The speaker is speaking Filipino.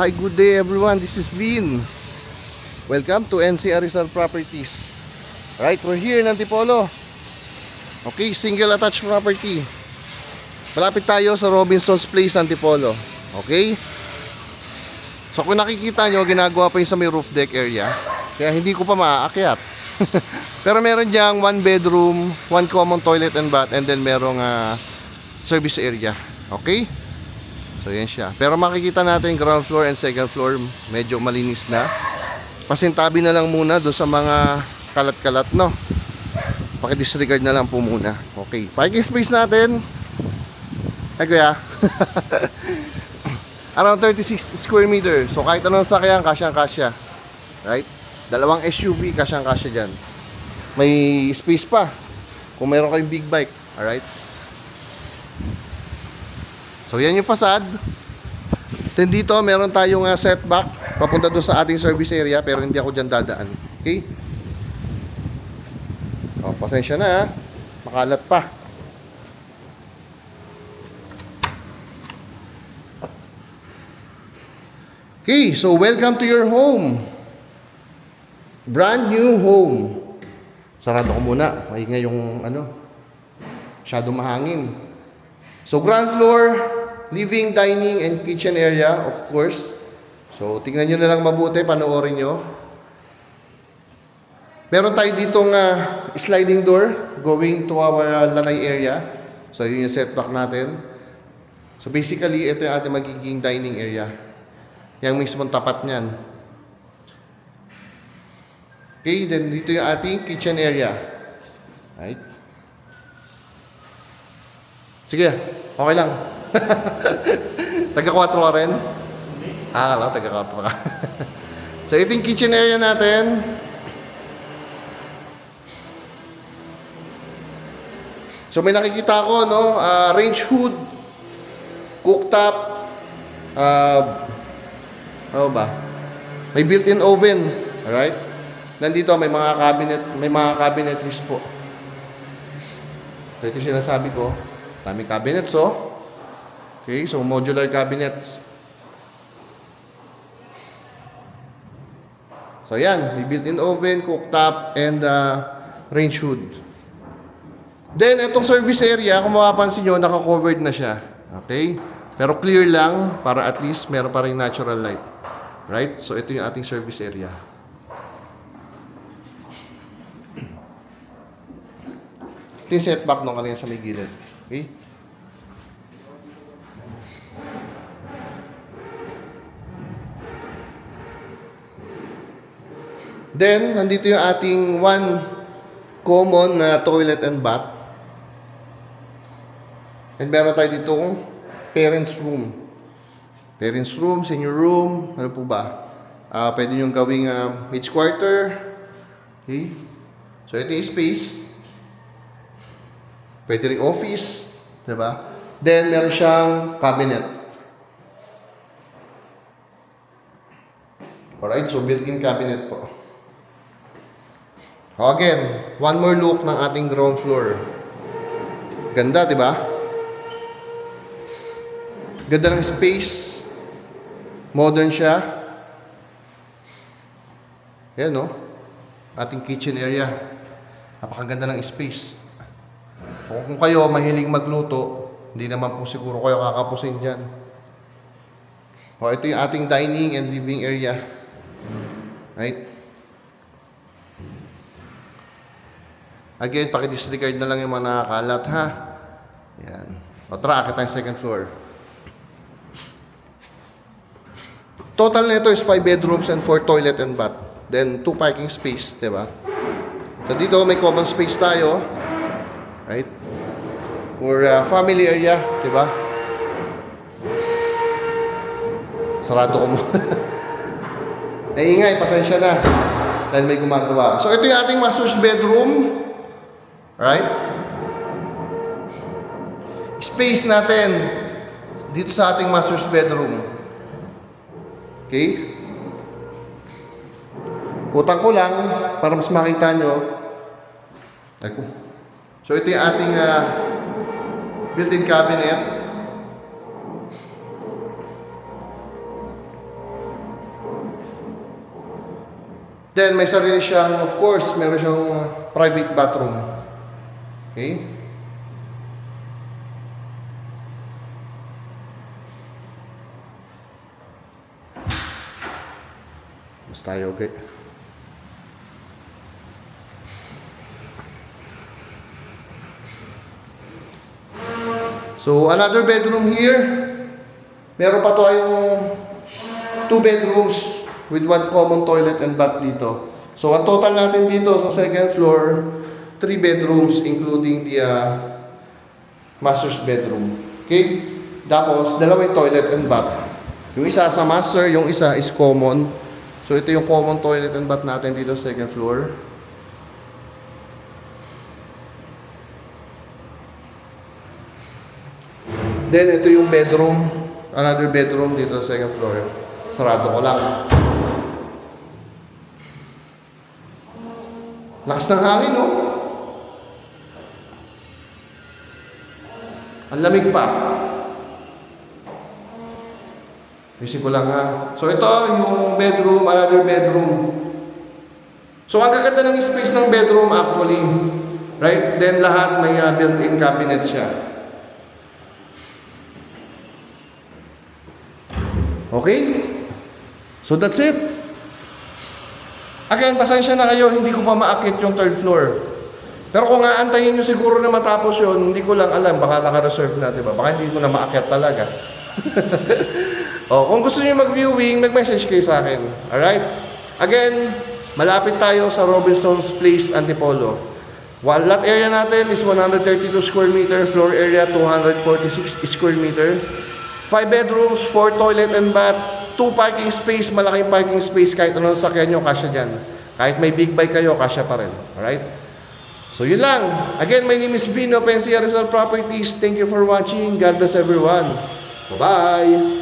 Hi, good day everyone. This is Vin. Welcome to NCR Rizal Properties. Right, we're here in Antipolo. Okay, single attached property. Malapit tayo sa Robinson's Place, Antipolo. Okay? So kung nakikita nyo, ginagawa pa yung sa may roof deck area. Kaya hindi ko pa maaakyat. Pero meron diyang 1 bedroom, 1 common toilet and bath, and then merong service area. Okay? So yan siya. Pero makikita natin ground floor and second floor medyo malinis na. Pasintabi na lang muna doon sa mga kalat-kalat, no? Paki-disregard na lang po muna. Okay. Parking space natin. Ay kuya. Around 36 square meter. So kahit anong sakyan, kasyang-kasya. Right? Dalawang SUV, kasyang-kasya dyan. May space pa kung meron kayong big bike. Alright? So yan yung facade. Then dito meron tayong setback papunta doon sa ating service area, pero hindi ako dyan dadaan. Okay? O, pasensya na, makalat pa. Okay, so welcome to your home. Brand new home. Sarado ko muna, maingay yung masyado mahangin. So ground floor, living, dining, and kitchen area, of course. So tingnan nyo na lang mabuti, panoorin nyo. Meron tayo ditong sliding door going to our lanay area. So yun yung setback natin. So basically, ito yung ating magiging dining area. Yang mismong tapat nyan. Okay, then dito yung ating kitchen area. Right? Sige, okay lang. Taga-4 ka rin? Alam, taga-4 ka. So, ito yung kitchen area natin. So, may nakikita ko, no? Range hood, cooktop, ano ba? May built-in oven. Alright? Nandito, may mga cabinetries po. So, ito yung sinasabi ko. Dami cabinets, oh. Okay, so modular cabinets. So, yan. May built-in oven, cooktop, and range hood. Then, itong service area, kung mapapansin nyo, naka-covered na siya. Okay? Pero clear lang, para at least meron pa rin natural light. Right? So, ito yung ating service area. Ito yung setback nung kanina sa may gilid. Okay? Then, nandito yung ating 1 common na toilet and bath. And meron tayo ditong parents room. Parents room, senior room, ano po ba? Pwede nyo gawing maids quarter. Okay? So, ito yung space. Pwede rin office. Diba? Then, meron siyang cabinet. Alright, so built-in cabinet po. Again, one more look ng ating ground floor. Ganda, di ba? Ganda ng space. Modern siya. Ayan, no? Ating kitchen area. Napakaganda ng space. Kung kayo mahilig magluto, hindi naman po siguro kayo kakapusin dyan. Ito yung ating dining and living area. Right? Again, paki-disregard na lang yung mga nakakalat, ha? Yan. O, tara, akit tayong second floor. Total nito is 5 bedrooms and 4 toilet and bath. Then, 2 parking space, diba? So, dito may common space tayo. Right? For family area, diba? Sarado ko mo. Ay, ingay, pasensya na. Dahil may gumagawa. So, ito yung ating master's bedroom. Right? Space natin dito sa ating master's bedroom. Okay? Utang ko lang para mas makita nyo. So, ito yung ating built-in cabinet. Then may sarili siyang, of course, meron siyang private bathroom. Okay? Mas tayo, okay? So, another bedroom here. Meron pa tayong 2 bedrooms with 1 common toilet and bath dito. So, ang total natin dito sa second floor, 3 bedrooms including the master's bedroom. Okay? Tapos, dalawang toilet and bath. Yung isa sa master, yung isa is common. So, ito yung common toilet and bath natin dito sa second floor. Then, ito yung bedroom. Another bedroom dito sa second floor. Sarado ko lang. Lakas ng hangin, no? Ang lamig pa. Isip ko lang ha. So, ito yung bedroom, another bedroom. So, ang gaganda ng space ng bedroom actually. Right? Then, lahat may built-in cabinet siya. Okay? So that's it. Again, pasensya na kayo, hindi ko pa maakit yung third floor. Pero kung aantayin nyo siguro na matapos yun, hindi ko lang alam, baka naka-reserve na, diba? Baka hindi ko na maakyat talaga. Kung gusto nyo mag-viewing, mag-message kayo sa akin. Alright? Again, malapit tayo sa Robinson's Place, Antipolo. Lot area natin is 132 square meter, floor area 246 square meter. 5 bedrooms, 4 toilet and bath, 2 parking space, malaking parking space, kahit anong sakyan nyo, kasya dyan. Kahit may big bike kayo, kasya pa rin. Alright? So yun lang. Again, my name is Vino of NCR Rizal Properties. Thank you for watching. God bless everyone. Bye-bye!